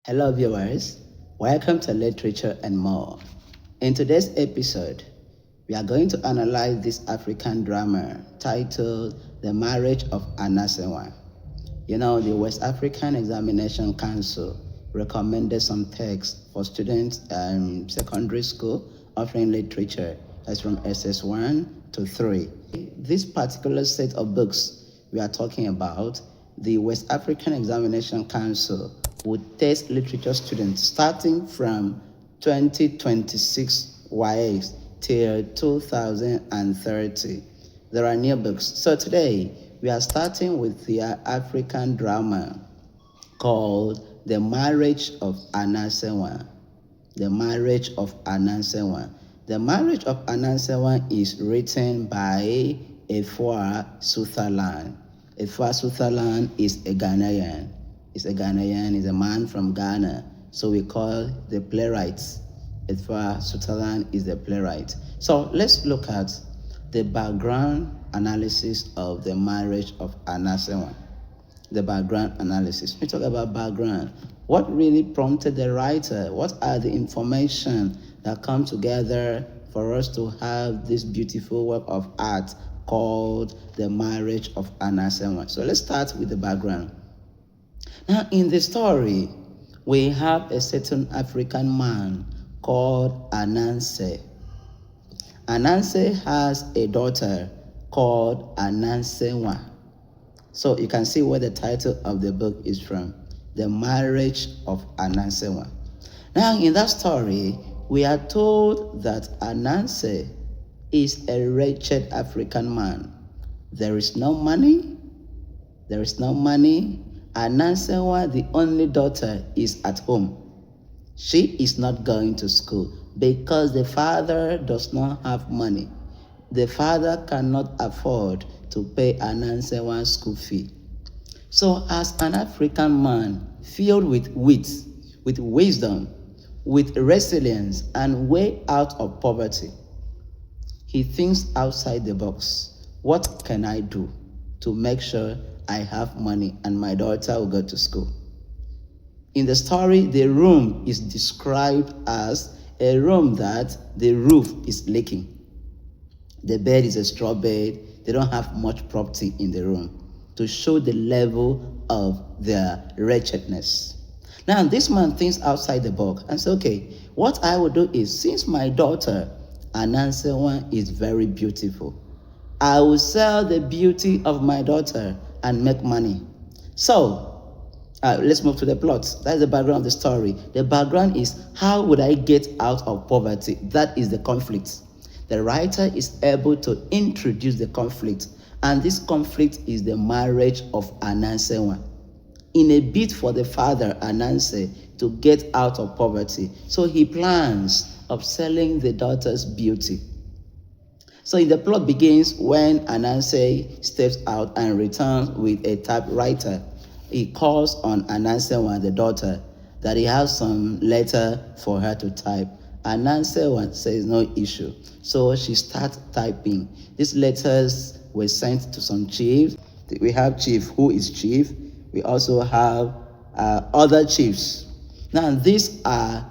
Hello viewers, welcome to Literature and More. In today's episode, we are going to analyze this African drama titled The Marriage of Anansewa. The West African Examination Council recommended some texts for students in secondary school offering literature as from SS1 to 3. This particular set of books we are talking about, the West African Examination Council would test literature students starting from 2026 YX till 2030. There are new books. So today, we are starting with the African drama called The Marriage of Anansewa. The Marriage of Anansewa. The Marriage of Anansewa is written by Efua Sutherland. Efua Sutherland is a Ghanaian. He's a man from Ghana. So we call the playwrights. Efua Sutherland is the playwright. So let's look at the background analysis of the Marriage of Anansewa. The background analysis. We talk about background. What really prompted the writer? What are the information that come together for us to have this beautiful work of art called The Marriage of Anansewa? So let's start with the background. Now, in the story, we have a certain African man called Ananse. Ananse has a daughter called Anansewa. So you can see where the title of the book is from, The Marriage of Anansewa. Now, in that story, we are told that Ananse is a wretched African man. There is no money. Anansewa, the only daughter, is at home. She is not going to school because the father does not have money. The father cannot afford to pay Anansewa's school fee. So as an African man filled with wit, with wisdom, with resilience, and way out of poverty, he thinks outside the box. What can I do to make sure I have money and my daughter will go to school? In the story, the room is described as a room that the roof is leaking. The bed is a straw bed. They don't have much property in the room to show the level of their wretchedness. Now, this man thinks outside the box and says, okay, what I will do is, since my daughter, Anansewa, is very beautiful, I will sell the beauty of my daughter and make money. So, let's move to the plot. That's the background of the story. The background is, how would I get out of poverty? That is the conflict. The writer is able to introduce the conflict, and this conflict is the marriage of Anansewa. In a bid for the father, Ananse, to get out of poverty, so he plans of selling the daughter's beauty. So the plot begins when Ananse steps out and returns with a typewriter. He calls on Anansewa, the daughter, that he has some letter for her to type. Anansewa says no issue. So she starts typing. These letters were sent to some chiefs. We have chief who is chief. We also have other chiefs. Now these are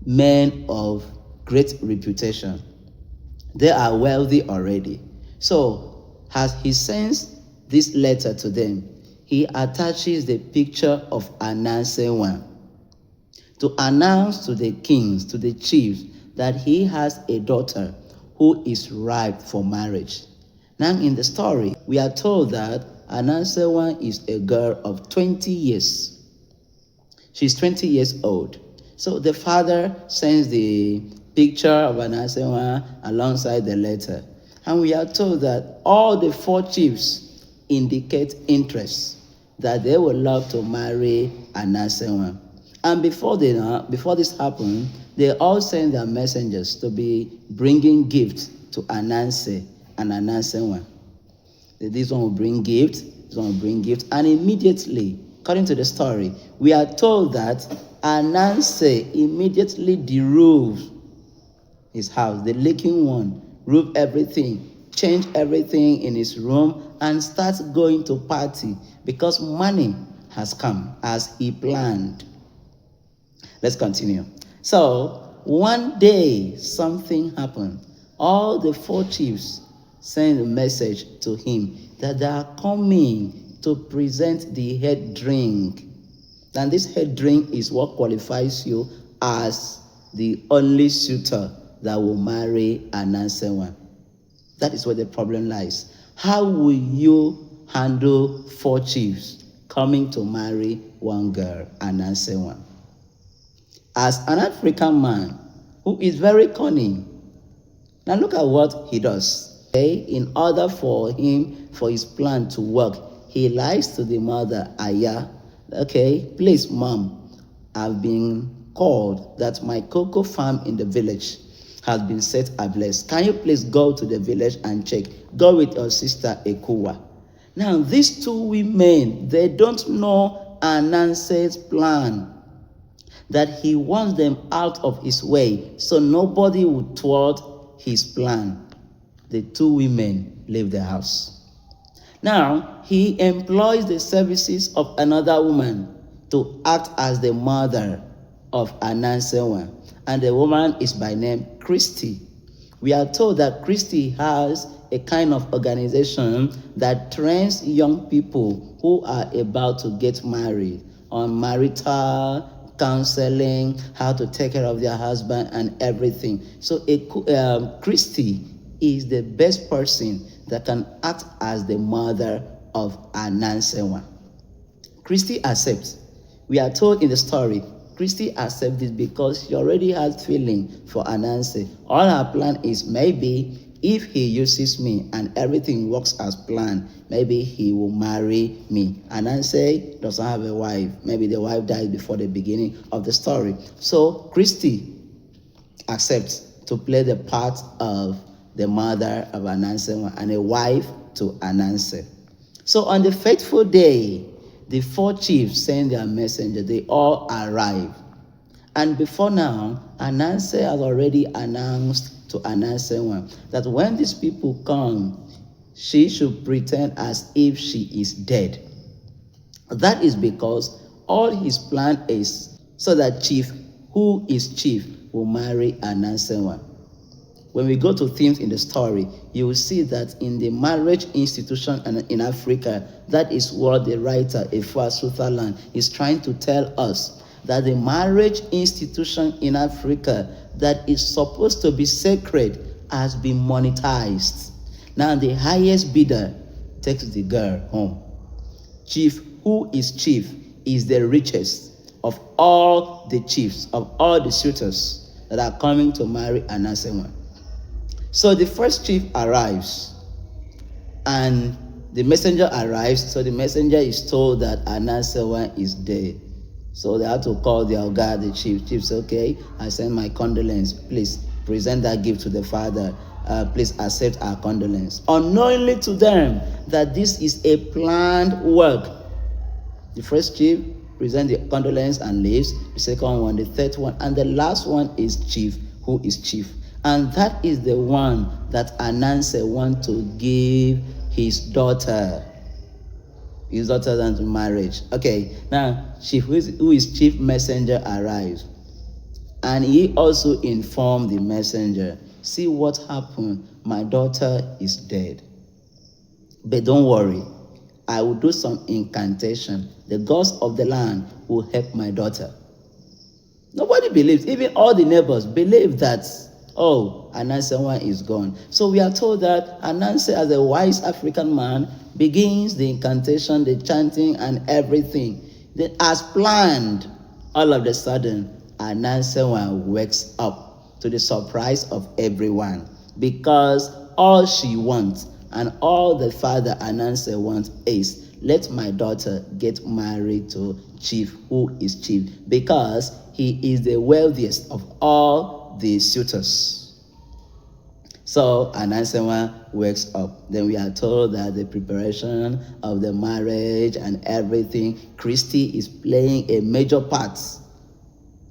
men of great reputation. They are wealthy already. So as he sends this letter to them, he attaches the picture of Anansewa to announce to the kings, to the chiefs, that he has a daughter who is ripe for marriage. Now in the story, we are told that Anansewa is a girl of 20 years. She's 20 years old. So the father sends the picture of Anansewa alongside the letter. And we are told that all the 4 chiefs indicate interest, that they would love to marry Anansewa. And before this happened, they all send their messengers to be bringing gifts to Ananse and Anansewa. This one will bring gifts, this one will bring gifts. And immediately, according to the story, we are told that Ananse immediately deroofed his house, the leaking one, roofed everything, changed everything in his room, and starts going to party because money has come as he planned. Let's continue. So, one day, something happened. All the 4 chiefs sent a message to him that they are coming to present the head drink. And this head drink is what qualifies you as the only suitor that will marry Anansewa. That is where the problem lies. How will you handle 4 chiefs coming to marry one girl, Anansewa? As an African man who is very cunning, now look at what he does. Okay? In order for his plan to work, he lies to the mother, Aya. Okay, please, mom, I've been called that my cocoa farm in the village has been set ablaze. Can you please go to the village and check? Go with your sister Ekua. Now, these 2 women, they don't know Ananse's plan, that he wants them out of his way so nobody would thwart his plan. The 2 women leave the house. Now, he employs the services of another woman to act as the mother of Anansewa. And the woman is by name Christy. We are told that Christy has a kind of organization that trains young people who are about to get married on marital counseling, how to take care of their husband and everything. So Christy is the best person that can act as the mother of Anansewa. Christy accepts. We are told in the story, Christy accepts this because she already has feeling for Ananse. All her plan is maybe if he uses me and everything works as planned, maybe he will marry me. Ananse doesn't have a wife. Maybe the wife died before the beginning of the story. So Christy accepts to play the part of the mother of Anansewa and a wife to Ananse. So on the fateful day, the 4 chiefs send their messenger. They all arrive. And before now, Ananse has already announced to Anansewa that when these people come, she should pretend as if she is dead. That is because all his plan is so that chief, who is chief, will marry Anansewa. When we go to themes in the story, you will see that in the marriage institution in Africa, that is what the writer Efua Sutherland is trying to tell us, that the marriage institution in Africa that is supposed to be sacred has been monetized. Now the highest bidder takes the girl home. Chief, who is chief, is the richest of all the chiefs, of all the suitors that are coming to marry Anansewa. So the first chief arrives, and the messenger arrives. So the messenger is told that Anansewa is dead. So they have to call their guy, the chief. Chief says, okay, I send my condolence. Please present that gift to the father. Please accept our condolence. Unknowingly to them that this is a planned work. The first chief presents the condolence and leaves. The second one, the third one, and the last one is chief, who is chief. And that is the one that Ananse wants to give his daughter. His daughter into marriage. Okay, now chief, who is chief messenger, arrives. And he also informed the messenger, see what happened, my daughter is dead. But don't worry, I will do some incantation. The gods of the land will help my daughter. Nobody believes, even all the neighbors believe that, oh, Anansewa is gone. So we are told that Ananse, as a wise African man, begins the incantation, the chanting, and everything. Then, as planned, all of a sudden, Anansewa wakes up to the surprise of everyone, because all she wants and all the father Ananse wants is, let my daughter get married to chief, who is chief, because he is the wealthiest of all the suitors. So Anansewa wakes up. Then we are told that the preparation of the marriage and everything, Christy is playing a major part.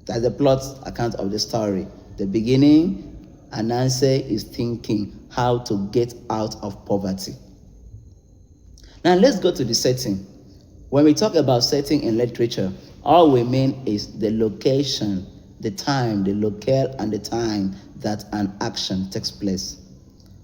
That's the plot account of the story. The beginning, Ananse is thinking how to get out of poverty. Now let's go to the setting. When we talk about setting in literature, All we mean is the location, the time, the locale, and the time that an action takes place.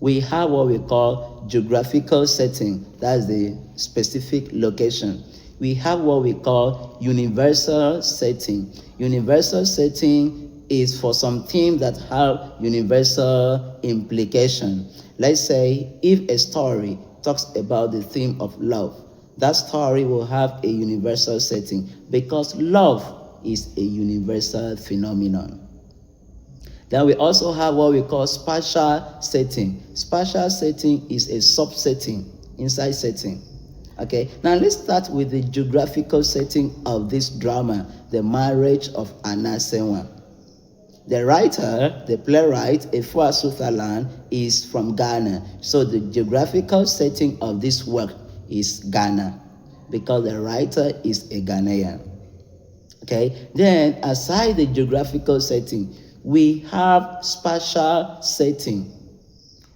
We have what we call geographical setting, that's the specific location. We have what we call universal setting. Universal setting is for some themes that have universal implication. Let's say if a story talks about the theme of love, that story will have a universal setting because love is a universal phenomenon. Then we also have what we call spatial setting. Spatial setting is a subsetting inside setting. Okay, now let's start with the geographical setting of this drama, The Marriage of Anansewa. The writer, the playwright, Efua Sutherland, is from Ghana. So the geographical setting of this work is Ghana because the writer is a Ghanaian. Okay, then aside the geographical setting, we have spatial setting.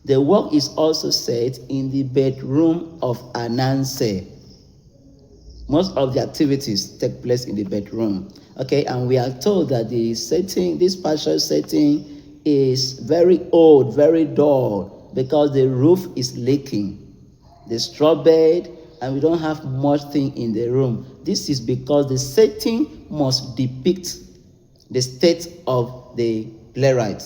The work is also set in the bedroom of Ananse. Most of the activities take place in the bedroom. Okay, and we are told that the setting, this spatial setting, is very old, very dull, because the roof is leaking. The straw bed, and we don't have much thing in the room. This is because the setting must depict the state of the playwright.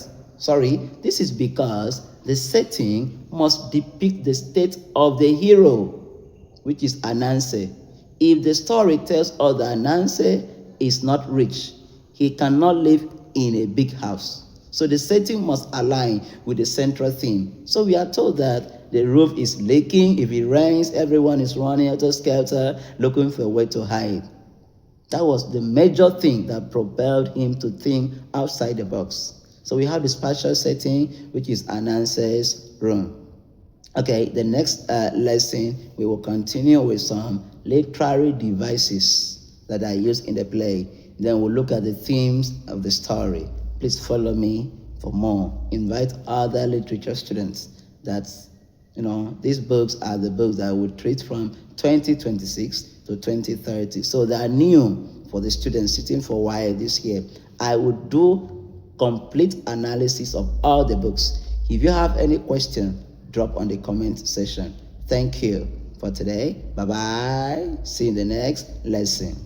This is because the setting must depict the state of the hero, which is Ananse. If the story tells us that Ananse is not rich, he cannot live in a big house. So the setting must align with the central theme. So we are told that the roof is leaking. If it rains, everyone is running out of skelter, looking for a way to hide. That was the major thing that propelled him to think outside the box. So we have the spatial setting, which is Ananse's room. Okay, the next lesson, we will continue with some literary devices that are used in the play. Then we'll look at the themes of the story. Please follow me for more. Invite other literature students. These books are the books that we treat from 2026 to 2030. So they are new for the students sitting for a while this year. I would do complete analysis of all the books. If you have any question, drop on the comment section. Thank you for today. Bye-bye. See you in the next lesson.